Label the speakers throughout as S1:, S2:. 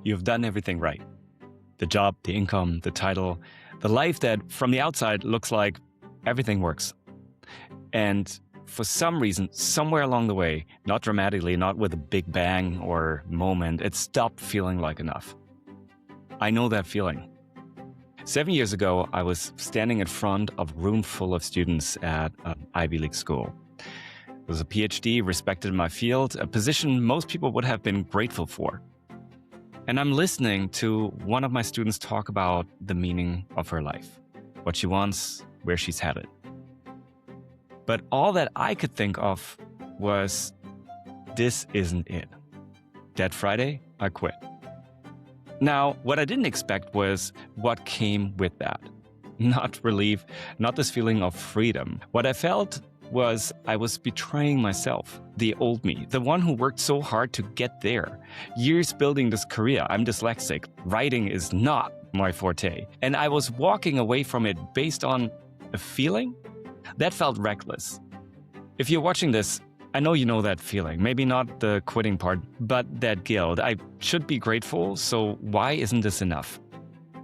S1: you've done everything right. The job, the income, the title, the life that from the outside looks like everything works. And for some reason, somewhere along the way, not dramatically, not with a big bang or moment, it stopped feeling like enough. I know that feeling. 7 years ago, I was standing in front of a room full of students at an Ivy League school. I was a PhD, respected in my field, a position most people would have been grateful for. And I'm listening to one of my students talk about the meaning of her life, what she wants, where she's headed. But all that I could think of was, this isn't it. That Friday, I quit. Now, what I didn't expect was what came with that. Not relief, not this feeling of freedom. What I felt was I was betraying myself, the old me, the one who worked so hard to get there. Years building this career. I'm dyslexic. Writing is not my forte. And I was walking away from it based on a feeling that felt reckless. If you're watching this, I know you know that feeling. Maybe not the quitting part, but that guilt. I should be grateful, so why isn't this enough?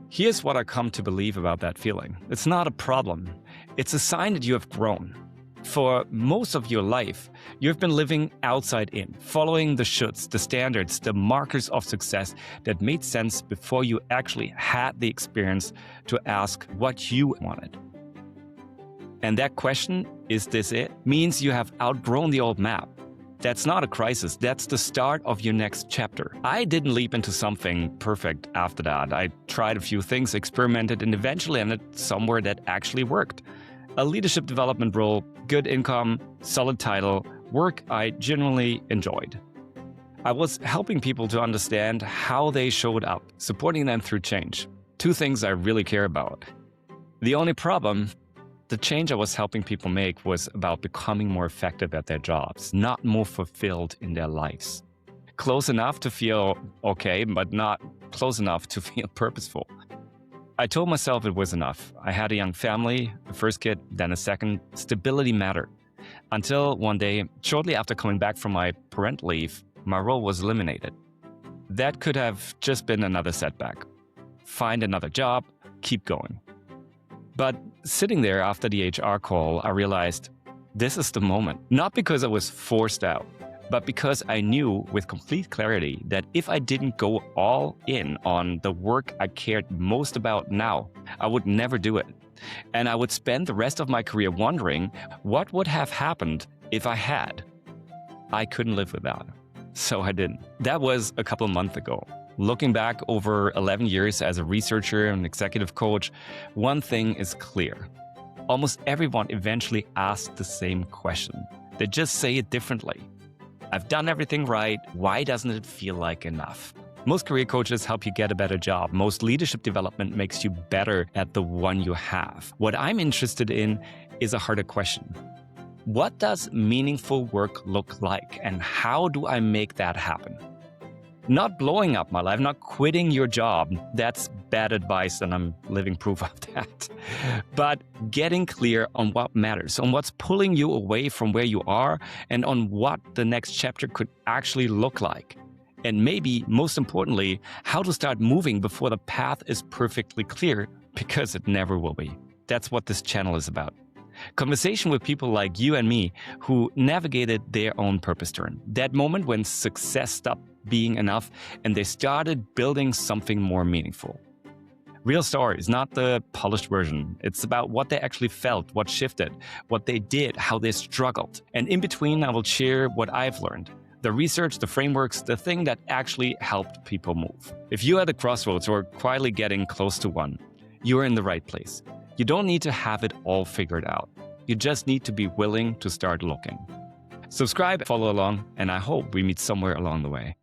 S1: Here's what I come to believe about that feeling. It's not a problem. It's a sign that you have grown. For most of your life, you've been living outside in, following the shoulds, the standards, the markers of success that made sense before you actually had the experience to ask what you wanted. And that question, is this it, means you have outgrown the old map. That's not a crisis. That's the start of your next chapter. I didn't leap into something perfect after that. I tried a few things, experimented, and eventually ended somewhere that actually worked. A leadership development role, good income, solid title, work I genuinely enjoyed. I was helping people to understand how they showed up, supporting them through change. Two things I really care about. The only problem, the change I was helping people make was about becoming more effective at their jobs, not more fulfilled in their lives. Close enough to feel okay, but not close enough to feel purposeful. I told myself it was enough. I had a young family, a first kid, then a second. Stability mattered. Until one day, shortly after coming back from my parental leave, my role was eliminated. That could have just been another setback. Find another job, keep going. But sitting there after the HR call, I realized this is the moment. Not because I was forced out, but because I knew with complete clarity that if I didn't go all in on the work I cared most about now, I would never do it. And I would spend the rest of my career wondering what would have happened if I had. I couldn't live with that. So I didn't. That was a couple of months ago. Looking back over 11 years as a researcher and executive coach, one thing is clear. Almost everyone eventually asks the same question. They just say it differently. I've done everything right. Why doesn't it feel like enough? Most career coaches help you get a better job. Most leadership development makes you better at the one you have. What I'm interested in is a harder question. What does meaningful work look like, and how do I make that happen? Not blowing up my life, not quitting your job. That's bad advice, and I'm living proof of that. But getting clear on what matters, on what's pulling you away from where you are, and on what the next chapter could actually look like. And maybe, most importantly, how to start moving before the path is perfectly clear, because it never will be. That's what this channel is about. Conversation with people like you and me who navigated their own purpose turn. That moment when success stopped being enough and they started building something more meaningful. Real stories, not the polished version. It's about what they actually felt, what shifted, what they did, how they struggled. And in between, I will share what I've learned. The research, the frameworks, the thing that actually helped people move. If you're at the crossroads or quietly getting close to one, you're in the right place. You don't need to have it all figured out. You just need to be willing to start looking. Subscribe, follow along, and I hope we meet somewhere along the way.